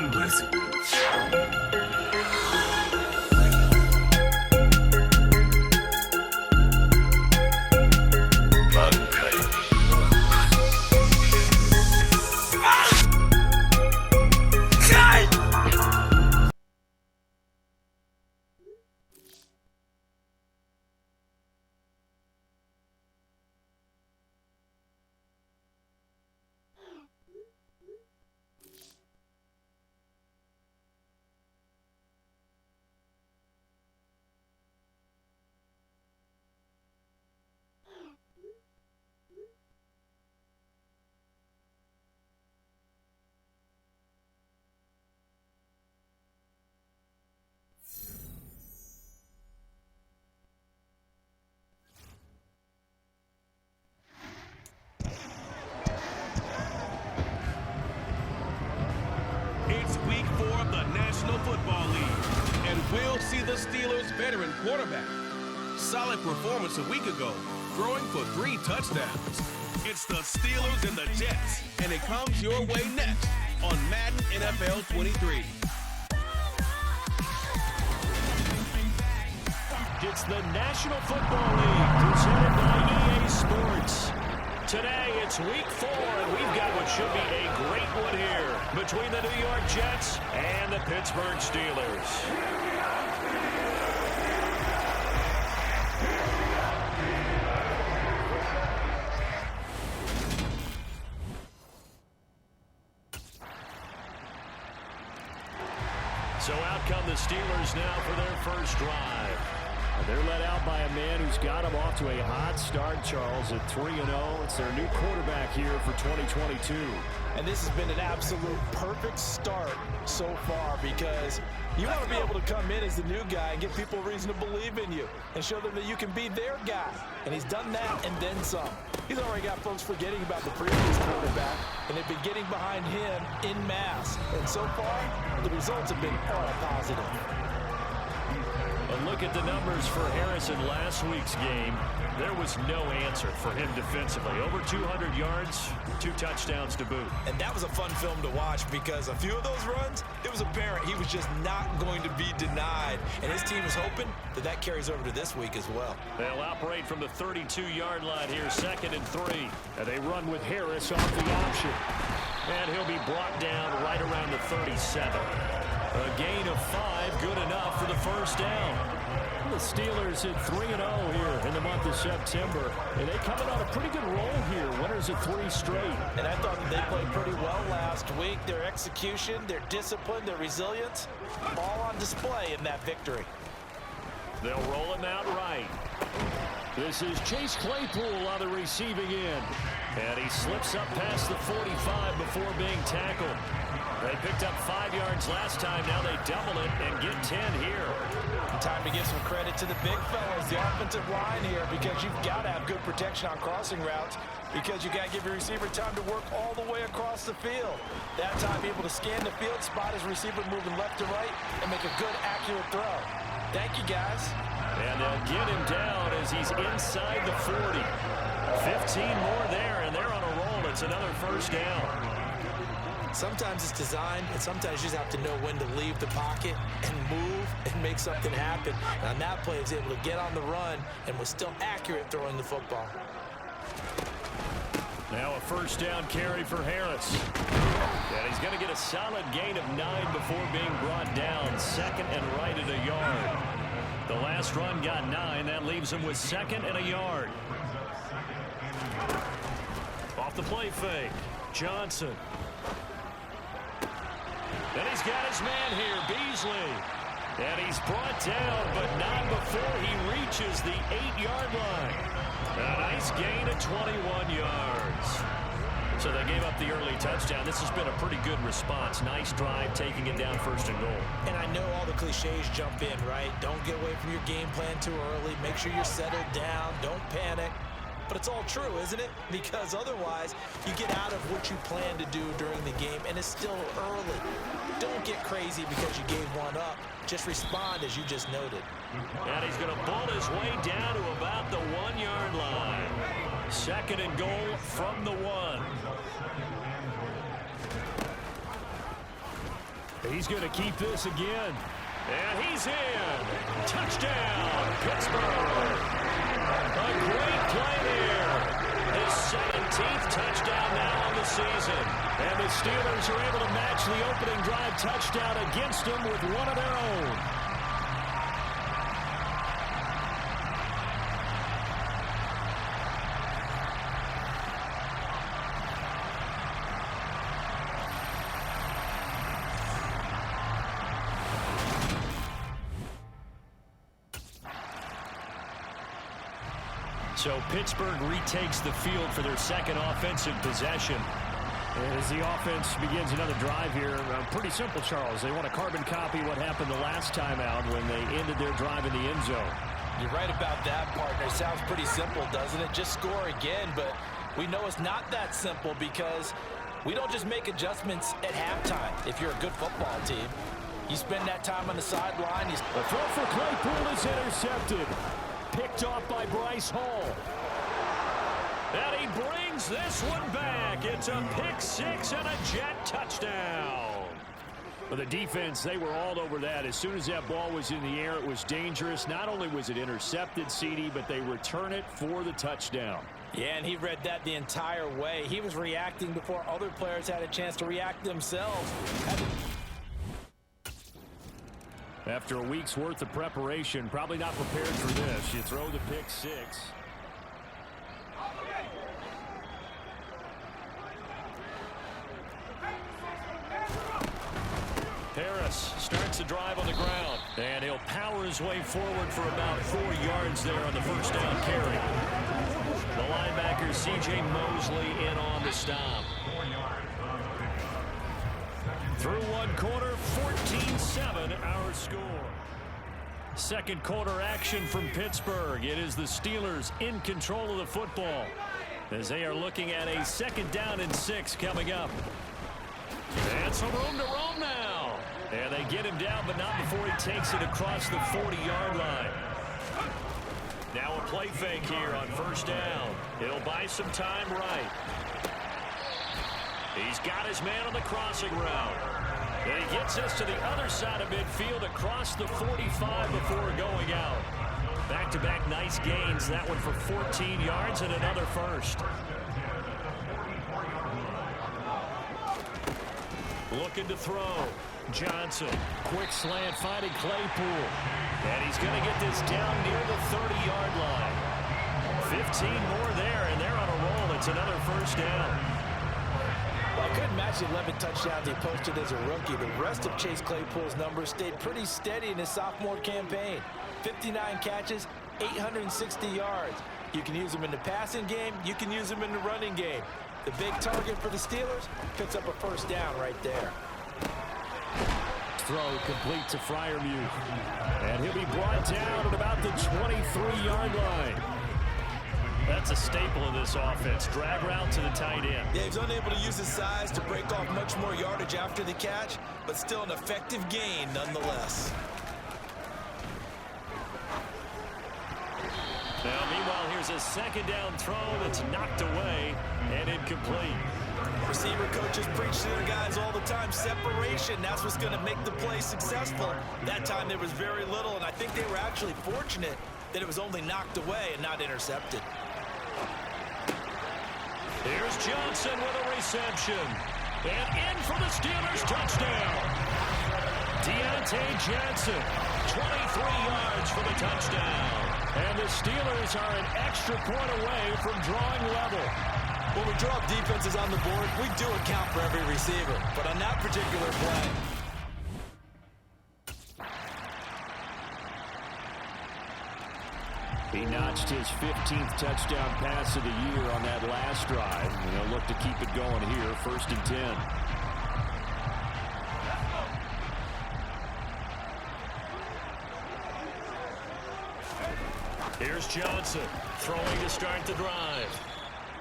God bless you. It's week 4 of the National Football League, and we'll see the Steelers' veteran quarterback. Solid performance a week ago, throwing for 3 touchdowns. It's the Steelers and the Jets, and it comes your way next on Madden NFL 23. It's the National Football League presented by EA Sports. Today, it's week 4, and we've got what should be a great one here between the New York Jets and the Pittsburgh Steelers. So out come the Steelers now for their first drive. They're led out by a man who's got them off to a hot start, Charles, at 3-0. It's their new quarterback here for 2022. And this has been an absolute perfect start so far because you want to be able to come in as the new guy and give people a reason to believe in you and show them that you can be their guy. And he's done that and then some. He's already got folks forgetting about the previous quarterback, and they've been getting behind him en masse. And so far, the results have been all positive. And look at the numbers for Harrison last week's game. There was no answer for him defensively. Over 200 yards, 2 touchdowns to boot. And that was a fun film to watch because a few of those runs, it was apparent he was just not going to be denied. And his team is hoping that that carries over to this week as well. They'll operate from the 32-yard line here, 2nd and 3. And they run with Harris off the option. And he'll be brought down right around the 37. A gain of 5, good enough for the first down. The Steelers at 3-0 here in the month of September. And they coming on a pretty good roll here. Winners of 3 straight. And I thought that they played pretty well last week. Their execution, their discipline, their resilience, all on display in that victory. They'll roll him out right. This is Chase Claypool on the receiving end. And he slips up past the 45 before being tackled. They picked up 5 yards last time. Now they double it and get 10 here. Time to give some credit to the big fellas, the offensive line here, because you've got to have good protection on crossing routes because you got to give your receiver time to work all the way across the field. That time, be able to scan the field, spot his receiver moving left to right, and make a good, accurate throw. Thank you, guys. And they'll get him down as he's inside the 40. 15 more there, and they're on a roll. It's another first down. Sometimes it's designed, and sometimes you just have to know when to leave the pocket and move and make something happen. And on that play, he was able to get on the run and was still accurate throwing the football. Now a first down carry for Harris. And he's going to get a solid gain of 9 before being brought down. 2nd and right at a yard. The last run got 9. That leaves him with 2nd and a yard. Off the play fake. Johnson. Then he's got his man here, Beasley. And he's brought down, but not before he reaches the 8-yard line. A nice gain of 21 yards. So they gave up the early touchdown. This has been a pretty good response. Nice drive, taking it down 1st and goal. And I know all the cliches jump in, right? Don't get away from your game plan too early. Make sure you're settled down. Don't panic. But it's all true, isn't it? Because otherwise, you get out of what you plan to do during the game, and it's still early. Don't get crazy because you gave one up. Just respond as you just noted. And he's going to bull his way down to about the 1-yard line. 2nd and goal from the 1. He's going to keep this again. And he's in. Touchdown, Pittsburgh. A great play there. His 17th touchdown now on the season. And the Steelers are able to match the opening drive touchdown against them with one of their own. So Pittsburgh retakes the field for their second offensive possession. As the offense begins another drive here, pretty simple, Charles. They want to carbon copy what happened the last time out when they ended their drive in the end zone. You're right about that, partner. Sounds pretty simple, doesn't it? Just score again, but we know it's not that simple because we don't just make adjustments at halftime if you're a good football team. You spend that time on the sideline. The throw for Claypool is intercepted. Picked off by Bryce Hall. And he brings this one back. It's a pick six and a Jet touchdown. For the defense, they were all over that. As soon as that ball was in the air, it was dangerous. Not only was it intercepted, CD, but they return it for the touchdown. Yeah, and he read that the entire way. He was reacting before other players had a chance to react themselves. After a week's worth of preparation, probably not prepared for this. You throw the pick six. Harris starts the drive on the ground, and he'll power his way forward for about 4 yards there on the first down carry. The linebacker, C.J. Mosley, in on the stop. Through one quarter, 14-7 our score. Second quarter action from Pittsburgh. It is the Steelers in control of the football as they are looking at a 2nd down and 6 coming up. And some room to roam now. And they get him down, but not before he takes it across the 40-yard line. Now a play fake here on first down. He'll buy some time right. He's got his man on the crossing route. And he gets us to the other side of midfield across the 45 before going out. Back-to-back nice gains. That one for 14 yards and another first. Looking to throw. Johnson. Quick slant finding Claypool. And he's going to get this down near the 30-yard line. 15 more there, and they're on a roll. It's another first down. Well, I couldn't match the 11 touchdowns he posted as a rookie. The rest of Chase Claypool's numbers stayed pretty steady in his sophomore campaign. 59 catches, 860 yards. You can use him in the passing game. You can use him in the running game. The big target for the Steelers picks up a first down right there. Throw complete to Freiermuth. And he'll be brought down at about the 23-yard line. That's a staple of this offense. Drag route to the tight end. Yeah, he's unable to use his size to break off much more yardage after the catch, but still an effective gain nonetheless. Now, meanwhile, here's a 2nd down throw that's knocked away and incomplete. Receiver coaches preach to their guys all the time. Separation, that's what's going to make the play successful. That time there was very little, and I think they were actually fortunate that it was only knocked away and not intercepted. Here's Johnson with a reception. And in for the Steelers touchdown. Deontay Johnson, 23 yards for the touchdown. And the Steelers are an extra point away from drawing level. When we draw defenses on the board, we do account for every receiver. But on that particular play, he notched his 15th touchdown pass of the year on that last drive. And they'll look to keep it going here, 1st and 10. Here's Johnson throwing to start the drive.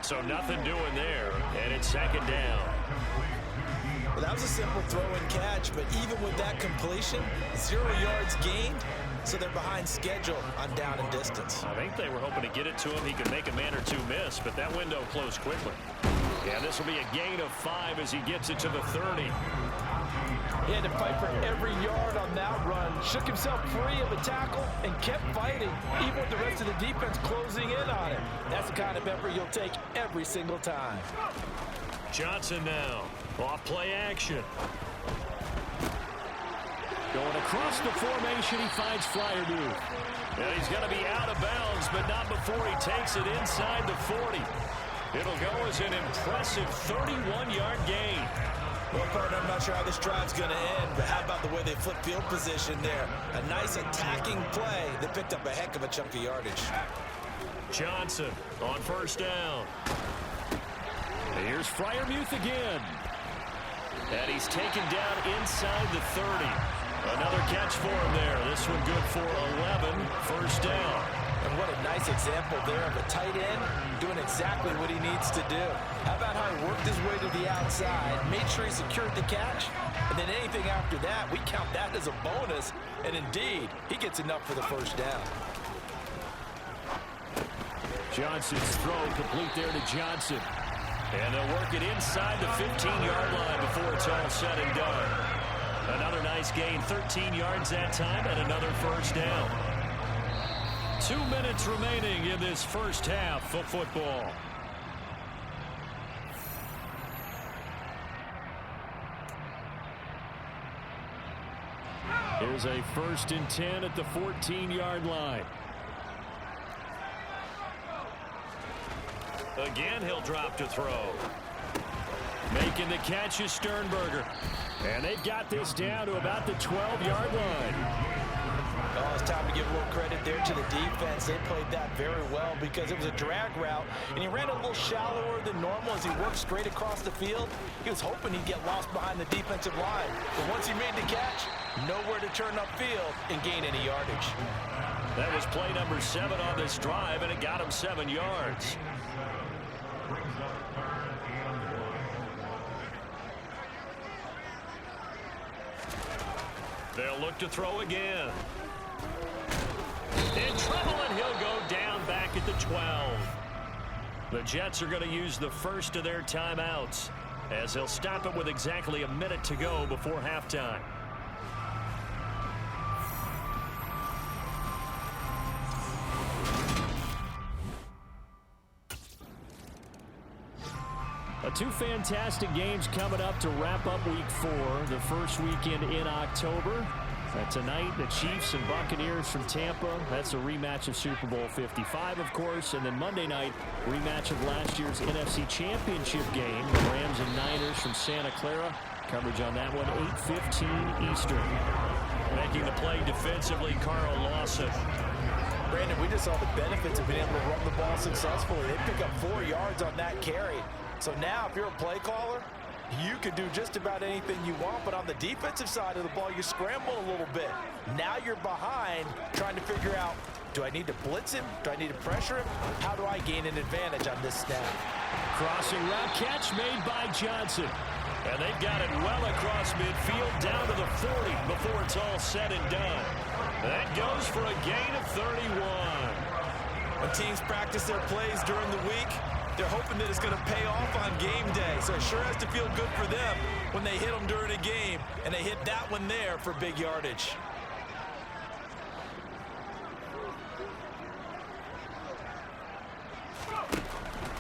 So nothing doing there, and it's 2nd down. Well, that was a simple throw and catch, but even with that completion, 0 yards gained, so they're behind schedule on down and distance. I think they were hoping to get it to him. He could make a man or two miss, but that window closed quickly. Yeah, this will be a gain of 5 as he gets it to the 30. He had to fight for every yard on that run, shook himself free of a tackle, and kept fighting, even with the rest of the defense closing in on him. That's the kind of effort you'll take every single time. Johnson now, off play action. Going across the formation, he finds Fryermuth. And he's going to be out of bounds, but not before he takes it inside the 40. It'll go as an impressive 31-yard gain. Well, partner, I'm not sure how this drive's going to end, but how about the way they flip field position there? A nice attacking play that picked up a heck of a chunk of yardage. Johnson on first down. Here's Fryermuth again. And he's taken down inside the 30. Another catch for him there. This one good for 11, first down. And what a nice example there of a tight end doing exactly what he needs to do. How about how he worked his way to the outside, made sure he secured the catch, and then anything after that, we count that as a bonus. And indeed, he gets enough for the first down. Johnson's throw complete there to Johnson. And they'll work it inside the 15-yard line before it's all said and done. Another nice gain, 13 yards that time, and another first down. 2 minutes remaining in this first half of football. Here's a 1st and 10 at the 14-yard line. Again, he'll drop to throw. Making the catch is Sternberger. And they've got this down to about the 12-yard line. Oh, it's time to give a little credit there to the defense. They played that very well because it was a drag route, and he ran a little shallower than normal as he worked straight across the field. He was hoping he'd get lost behind the defensive line. But once he made the catch, nowhere to turn upfield and gain any yardage. That was play number 7 on this drive, and it got him 7 yards. They'll look to throw again. In trouble, and he'll go down back at the 12. The Jets are going to use the first of their timeouts as they'll stop it with exactly a minute to go before halftime. Two fantastic games coming up to wrap up Week 4, the first weekend in October. Tonight, the Chiefs and Buccaneers from Tampa. That's a rematch of Super Bowl 55, of course. And then Monday night, rematch of last year's NFC Championship game, the Rams and Niners from Santa Clara. Coverage on that one, 8:15 Eastern. Making the play defensively, Carl Lawson. Brandon, we just saw the benefits of being able to run the ball successfully. They pick up 4 yards on that carry. So now, if you're a play caller, you can do just about anything you want, but on the defensive side of the ball, you scramble a little bit. Now you're behind, trying to figure out, do I need to blitz him? Do I need to pressure him? How do I gain an advantage on this snap? Crossing route catch made by Johnson. And they've got it well across midfield, down to the 40 before it's all said and done. That goes for a gain of 31. When teams practice their plays during the week, they're hoping that it's going to pay off on game day. So it sure has to feel good for them when they hit them during a game, and they hit that one there for big yardage.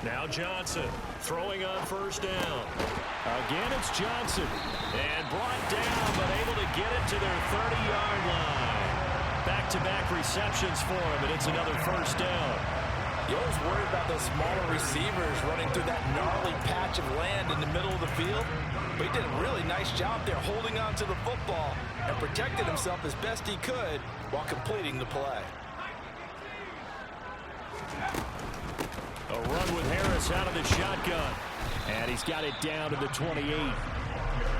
Now Johnson throwing on first down. Again, it's Johnson. And brought down, but able to get it to their 30-yard line. Back-to-back receptions for him, and it's another first down. You always worry about those smaller receivers running through that gnarly patch of land in the middle of the field. But he did a really nice job there holding on to the football and protected himself as best he could while completing the play. A run with Harris out of the shotgun. And he's got it down to the 28.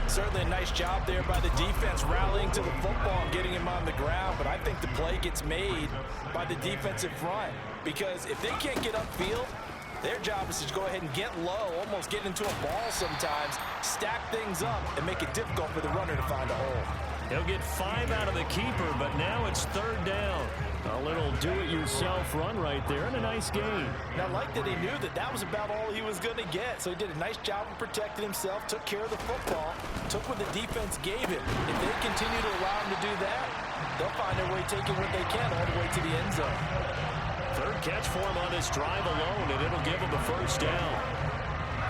Certainly a nice job there by the defense rallying to the football and getting him on the ground. But I think the play gets made by the defensive front. Because if they can't get upfield, their job is to go ahead and get low, almost get into a ball sometimes, stack things up, and make it difficult for the runner to find a hole. He'll get 5 out of the keeper, but now it's 3rd down. A little do-it-yourself run right there, and a nice gain. Now, I like that he knew that that was about all he was going to get, so he did a nice job of protecting himself, took care of the football, took what the defense gave him. If they continue to allow him to do that, they'll find their way taking what they can all the way to the end zone. 3rd catch for him on this drive alone, and it'll give him a 1st down.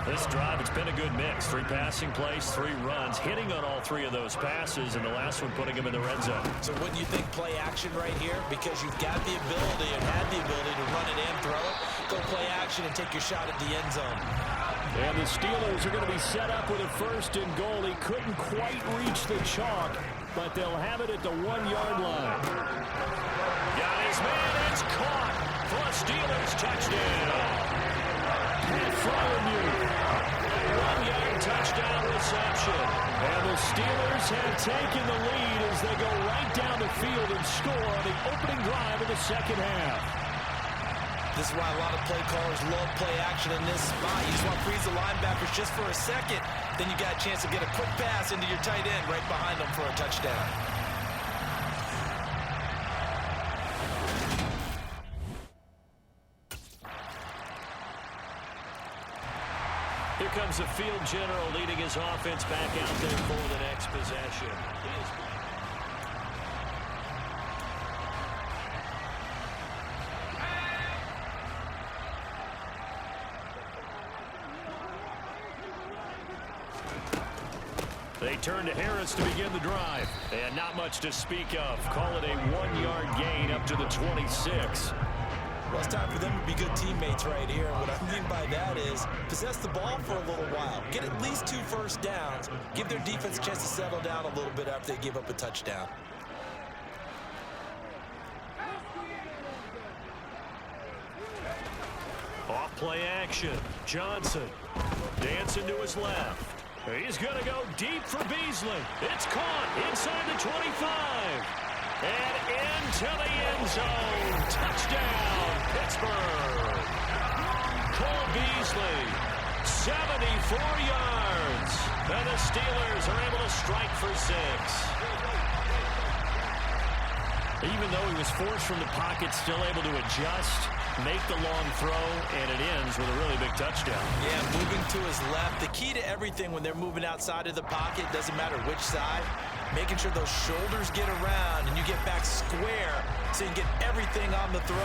This drive, it's been a good mix. 3 passing plays, 3 runs, hitting on all 3 of those passes, and the last one putting him in the red zone. So wouldn't you think play action right here? Because you've got the ability and had the ability to run it and throw it. Go play action and take your shot at the end zone. And the Steelers are going to be set up with a 1st and goal. He couldn't quite reach the chalk, but they'll have it at the 1-yard line. Got his man, it's caught for a Steelers touchdown. Fryermuth, 1-yard touchdown reception. And the Steelers have taken the lead as they go right down the field and score on the opening drive of the 2nd half. This is why a lot of play callers love play action in this spot. You just want to freeze the linebackers just for a second. Then you got a chance to get a quick pass into your tight end right behind them for a touchdown. Here comes the field general leading his offense back out there for the next possession. They turn to Harris to begin the drive. And not much to speak of. Call it a 1-yard gain up to the 26. Well, it's time for them to be good teammates right here. And what I mean by that is possess the ball for a little while. Get at least 2 first downs. Give their defense a chance to settle down a little bit after they give up a touchdown. Off play action. Johnson dancing to his left. He's going to go deep for Beasley. It's caught inside the 25. And into the end zone. Touchdown, Pittsburgh. Cole Beasley, 74 yards. And the Steelers are able to strike for 6. Even though he was forced from the pocket, still able to adjust, make the long throw, and it ends with a really big touchdown. Yeah, moving to his left. The key to everything when they're moving outside of the pocket, doesn't matter which side, making sure those shoulders get around and you get back square so you get everything on the throw.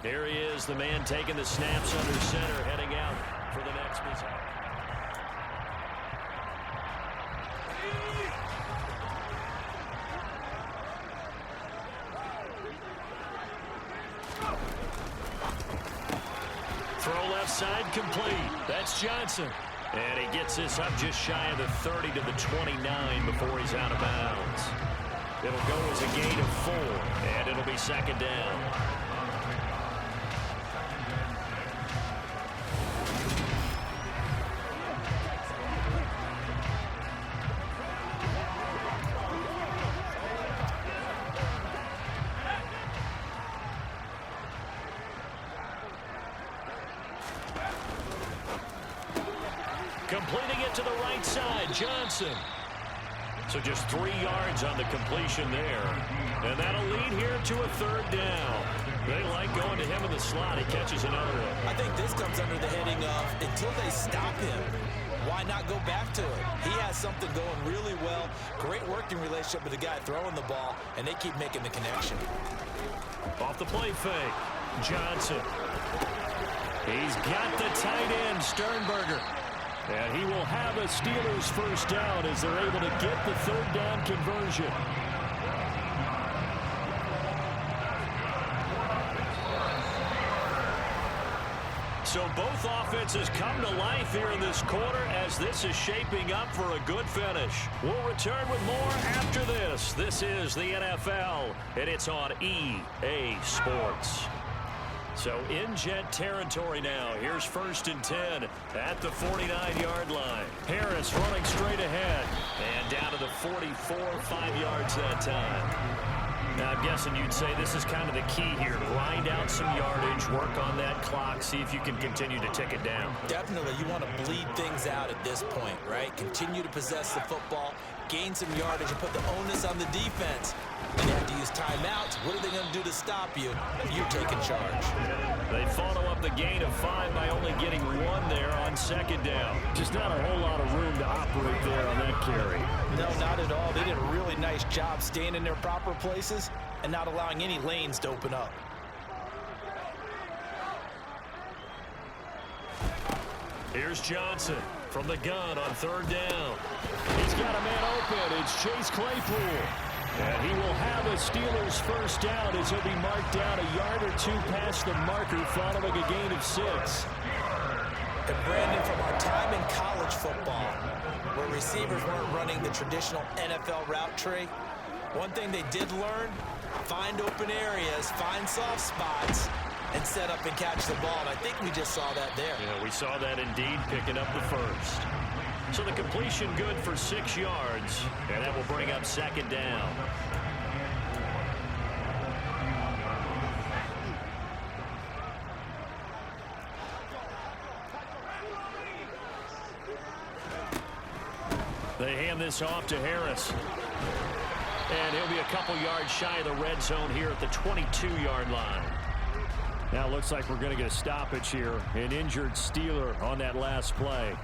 Here he is, the man taking the snaps under center, heading out for the next possession. Throw left side complete. That's Johnson. And he gets this up just shy of the 30 to the 29 before he's out of bounds. It'll go as a gain of 4, and it'll be 2nd down. Completing it to the right side, Johnson. So just 3 yards on the completion there. And that'll lead here to a 3rd down. They like going to him in the slot. He catches another one. I think this comes under the heading of until they stop him, why not go back to it? He has something going really well. Great working relationship with the guy throwing the ball, and they keep making the connection. Off the play fake, Johnson. He's got the tight end, Sternberger. And he will have a Steelers 1st down as they're able to get the 3rd down conversion. So both offenses come to life here in this quarter as this is shaping up for a good finish. We'll return with more after this. This is the NFL, and it's on EA Sports. So in Jet territory now. Here's 1st and 10 at the 49-yard line. Harris running straight ahead and down to the 44, 5 yards that time. Now, I'm guessing you'd say this is kind of the key here. Grind out some yardage, work on that clock, see if you can continue to tick it down. Definitely, you want to bleed things out at this point, right? Continue to possess the football, gain some yardage, and put the onus on the defense. And you have to use timeouts. What are they going to do to stop you if you're taking charge? They follow up the gain of 5 by only getting 1 there on second down. Just not a whole lot of room to operate there on that carry. No, not at all. They did a really nice job staying in their proper places and not allowing any lanes to open up. Here's Johnson from the gun on third down. He's got a man open. It's Chase Claypool. And he will have a Steelers first down as he'll be marked down a yard or 2 past the marker following a gain of 6. And Brandon, from our time in college football, where receivers weren't running the traditional NFL route tree, one thing they did learn, find open areas, find soft spots, and set up and catch the ball. And I think we just saw that there. Yeah, we saw that indeed, picking up the first. So the completion good for 6 yards, and that will bring up second down. They hand this off to Harris. And he'll be a couple yards shy of the red zone here at the 22-yard line. Now it looks like we're going to get a stoppage here. An injured Steeler on that last play.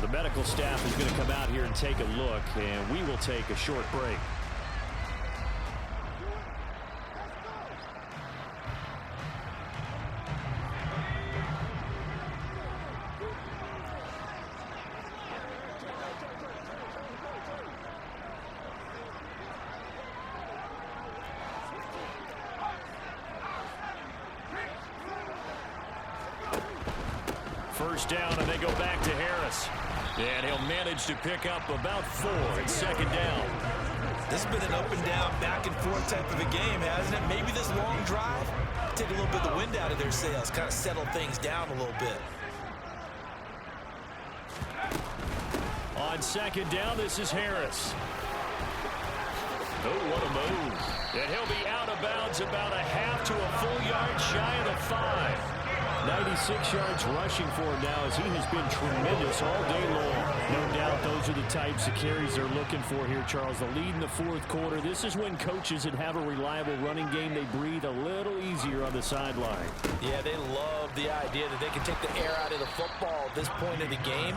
The medical staff is going to come out here and take a look, and we will take a short break. First down, and they go back to Harris. And he'll manage to pick up about 4 at second down. This has been an up and down, back and forth type of a game, hasn't it? Maybe this long drive, take a little bit of the wind out of their sails, kind of settle things down a little bit. On second down, this is Harris. Oh, what a move. And he'll be out of bounds about a half to a full yard shy of the 5. 96 yards rushing for him now as he has been tremendous all day long. No doubt those are the types of carries they're looking for here, Charles. The lead in the fourth quarter. This is when coaches that have a reliable running game, they breathe a little easier on the sideline. Yeah, they love the idea that they can take the air out of the football at this point of the game.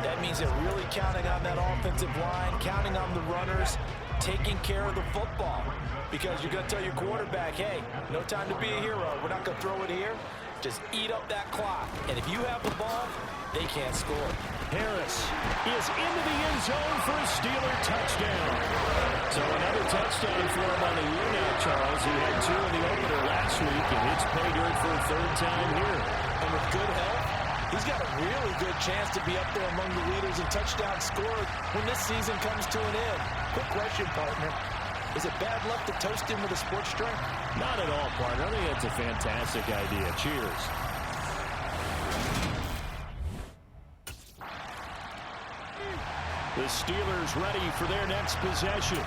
That means they're really counting on that offensive line, counting on the runners, taking care of the football. Because you're going to tell your quarterback, hey, no time to be a hero. We're not going to throw it here. Just eat up that clock. And if you have the ball, they can't score. Harris is into the end zone for a Steeler touchdown. So another touchdown for him on the year now, Charles. He had 2 in the opener last week, and it's pay dirt for a 3rd time here. And with good health, he's got a really good chance to be up there among the leaders in touchdowns scored when this season comes to an end. Quick question, partner. Is it bad luck to toast him with a sports drink? Not at all, partner. I think that's a fantastic idea. Cheers. The Steelers ready for their next possession.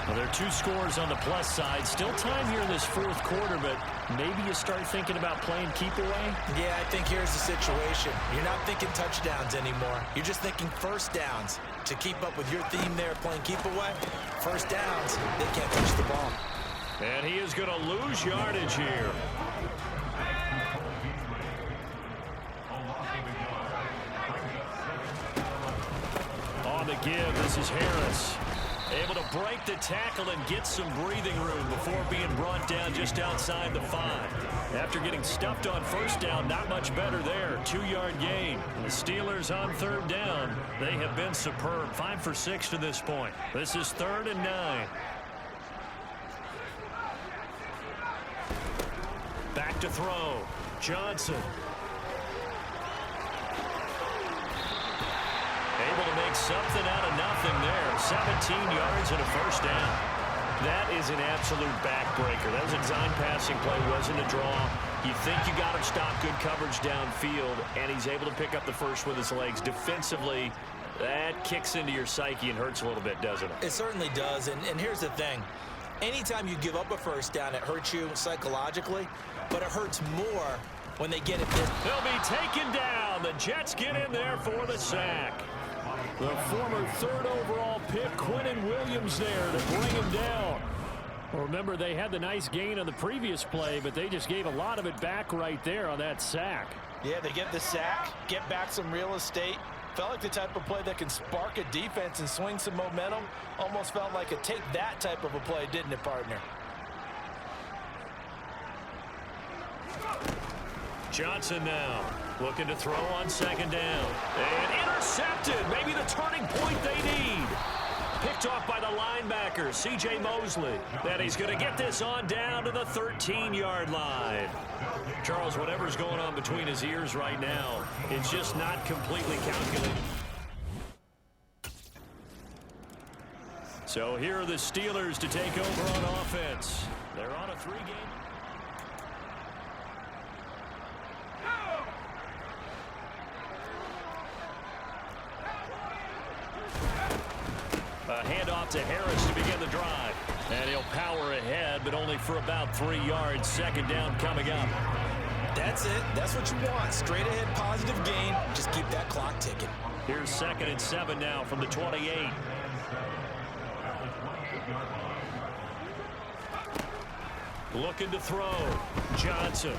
Well, there are 2 scores on the plus side. Still time here in this fourth quarter, but maybe you start thinking about playing keep away? Yeah, I think here's the situation. You're not thinking touchdowns anymore. You're just thinking first downs. To keep up with your theme there, playing keep away, first downs, they can't touch the ball. And he is going to lose yardage here. On the give, this is Harris. Able to break the tackle and get some breathing room before being brought down just outside the 5. After getting stuffed on first down, not much better there. 2-yard gain. The Steelers on 3rd down. They have been superb. 5 for 6 to this point. This is 3rd and 9. Back to throw. Johnson. Able to make something out of nothing there. 17 yards and a first down. That is an absolute backbreaker. That was a design passing play, wasn't a draw. You think you got him stopped, good coverage downfield, and he's able to pick up the first with his legs. Defensively, that kicks into your psyche and hurts a little bit, doesn't it? It certainly does, and here's the thing. Anytime you give up a first down, it hurts you psychologically, but it hurts more when they get it this. They'll be taken down. The Jets get in there for the sack. The former 3rd overall pick, Quinnen Williams, there to bring him down. Well, remember, they had the nice gain on the previous play, but they just gave a lot of it back right there on that sack. Yeah, they get the sack, get back some real estate. Felt like the type of play that can spark a defense and swing some momentum. Almost felt like a take that type of a play, didn't it, partner? Johnson now looking to throw on 2nd down. And intercepted. Maybe the turning point they need. Picked off by the linebacker, C.J. Mosley. Then he's going to get this on down to the 13-yard line. Charles, whatever's going on between his ears right now, it's just not completely calculated. So here are the Steelers to take over on offense. They're on a 3-game. A handoff to Harris to begin the drive. And he'll power ahead, but only for about 3 yards. 2nd down coming up. That's it. That's what you want. Straight ahead positive gain. Just keep that clock ticking. Here's 2nd and 7 now from the 28. Looking to throw. Johnson.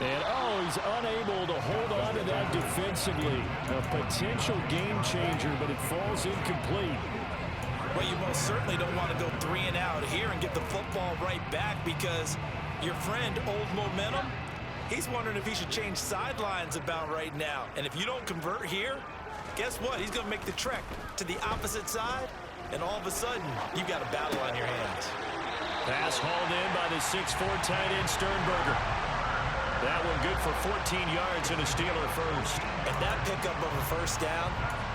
And, he's unable to hold on to that defensively. A potential game changer, but it falls incomplete. Well, you most certainly don't want to go 3 and out here and get the football right back because your friend, Old Momentum, he's wondering if he should change sidelines about right now. And if you don't convert here, guess what? He's going to make the trek to the opposite side, and all of a sudden, you've got a battle on your hands. Pass hauled in by the 6'4" tight end Sternberger. That one good for 14 yards and a Steeler first. And that pickup of a first down,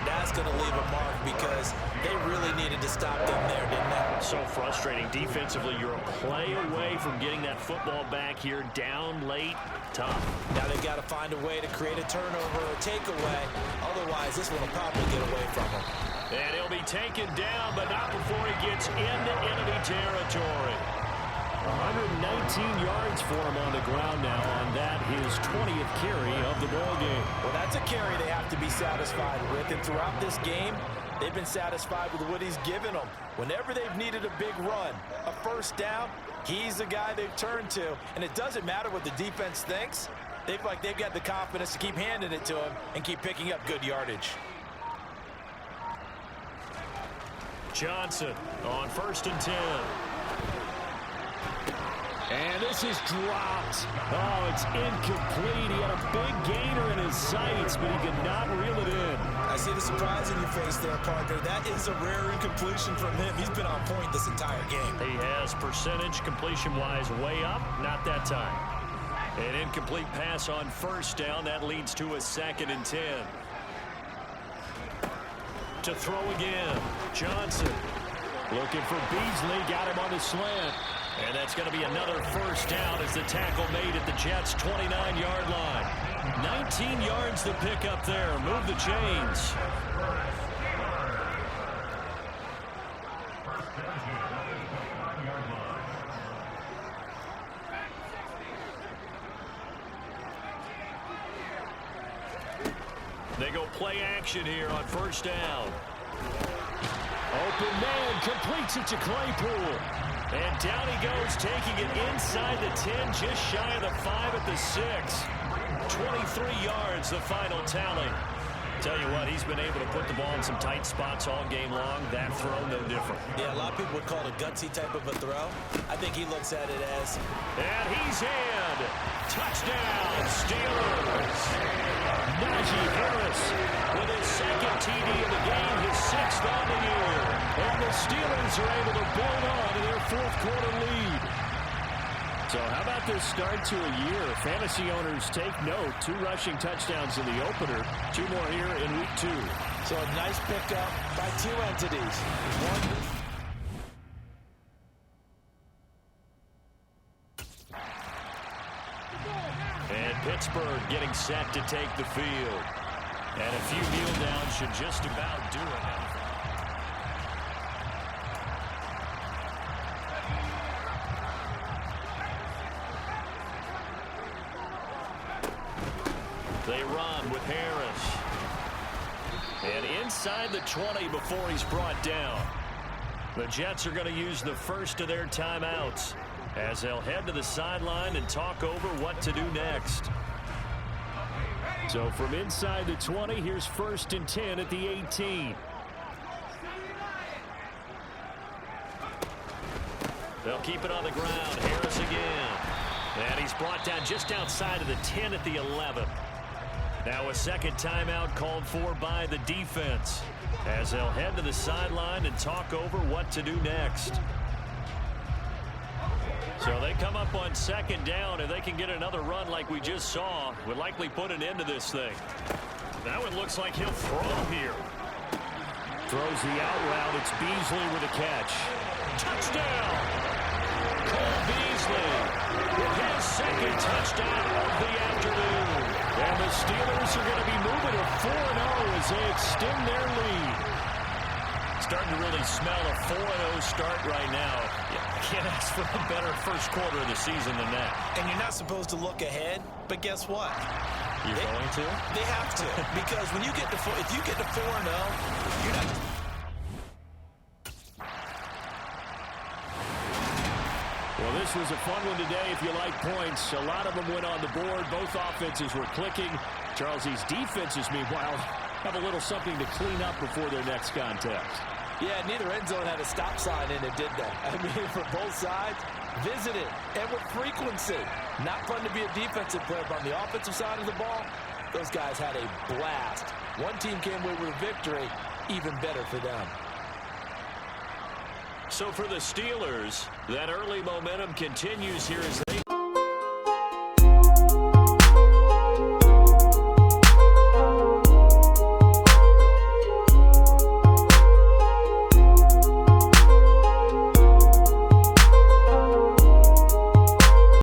that's going to leave a mark because they really needed to stop them there, didn't they? So frustrating. Defensively, you're a play away from getting that football back here down late. Tough. Now they've got to find a way to create a turnover or a takeaway. Otherwise, this one will probably get away from them. And he'll be taken down, but not before he gets into enemy territory. 119 yards for him on the ground now on that, his 20th carry of the ball game. Well, that's a carry they have to be satisfied with. And throughout this game, they've been satisfied with what he's given them. Whenever they've needed a big run, a first down, he's the guy they've turned to. And it doesn't matter what the defense thinks. They've got the confidence to keep handing it to him and keep picking up good yardage. Johnson on 1st and 10. And this is dropped. It's incomplete. He had a big gainer in his sights, but he could not reel it in. I see the surprise in your face there, partner. That is a rare incompletion from him. He's been on point this entire game. He has percentage completion-wise way up. Not that time. An incomplete pass on 1st down. That leads to a 2nd and 10. To throw again. Johnson looking for Beasley. Got him on the slant. And that's going to be another first down as the tackle made at the Jets' 29-yard line. 19 yards to pick up there. Move the chains. They go play action here on 1st down. Open man completes it to Claypool. And down he goes, taking it inside the 10, just shy of the 5 at the 6. 23 yards, the final tally. Tell you what, he's been able to put the ball in some tight spots all game long. That throw, no different. Yeah, a lot of people would call it a gutsy type of a throw. I think he looks at it as... And he's in. Touchdown, Steelers. Najee Harris with his 2nd TD of the game, his 6th on the year. And the Steelers are able to build on to their 4th quarter lead. So how about this start to a year? Fantasy owners take note. 2 rushing touchdowns in the opener. 2 more here in week 2. So a nice pickup by 2 entities. One. And Pittsburgh getting set to take the field. And a few kneel downs should just about do it. They run with Harris. And inside the 20 before he's brought down. The Jets are going to use the first of their timeouts as they'll head to the sideline and talk over what to do next. So from inside the 20, here's 1st and 10 at the 18. They'll keep it on the ground. Harris again. And he's brought down just outside of the 10 at the 11. Now a second timeout called for by the defense as they'll head to the sideline and talk over what to do next. So they come up on 2nd down, and they can get another run like we just saw. Would likely put an end to this thing. That one looks like he'll throw here. Throws the out route. It's Beasley with a catch. Touchdown! Cole Beasley with his 2nd touchdown of the afternoon. And the Steelers are going to be moving to 4-0 as they extend their lead. Starting to really smell a 4-0 start right now. Yeah, can't ask for a better first quarter of the season than that. And you're not supposed to look ahead, but guess what? You're going to? They have to, because when you get to if you get to 4-0, you're not. Well, this was a fun one today if you like points. A lot of them went on the board. Both offenses were clicking. Charles, these defenses, meanwhile, have a little something to clean up before their next contest. Yeah, neither end zone had a stop sign in it, did they? I mean, for both sides, visited and with frequency. Not fun to be a defensive player, but on the offensive side of the ball, those guys had a blast. One team came away with a victory, even better for them. So for the Steelers, that early momentum continues here as they